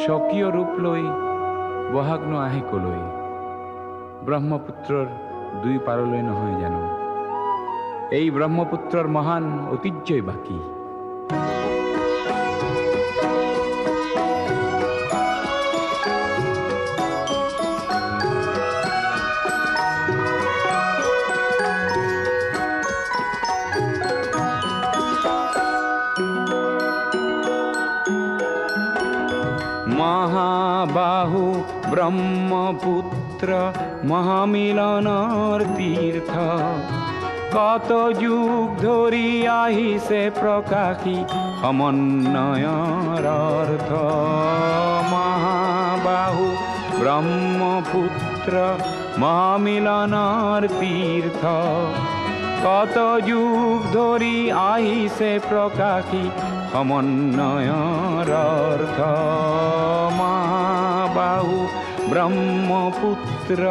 স্বকীয় ৰূপ লৈ বহাগনো আহে কলৈ। ব্ৰহ্মপুত্ৰৰ দুই পাৰলৈ নহয় জানো এই ব্ৰহ্মপুত্ৰৰ মহান ঐতিহ্যই বাকী। মহাবাহু ব্ৰহ্মপুত্ৰ মহামিলনৰ তীৰ্থ, কত যুগ ধৰি আহিছে প্ৰকাশী সমন্বয়ৰ অৰ্থ। মহাবাহু ব্ৰহ্মপুত্ৰ মহামিলনৰ তীৰ্থ, কত যুগ ধৰি আহিছে প্ৰকাশী সমন্বয়ৰ অৰ্থ। মহাবাহু ব্ৰহ্মপুত্ৰ।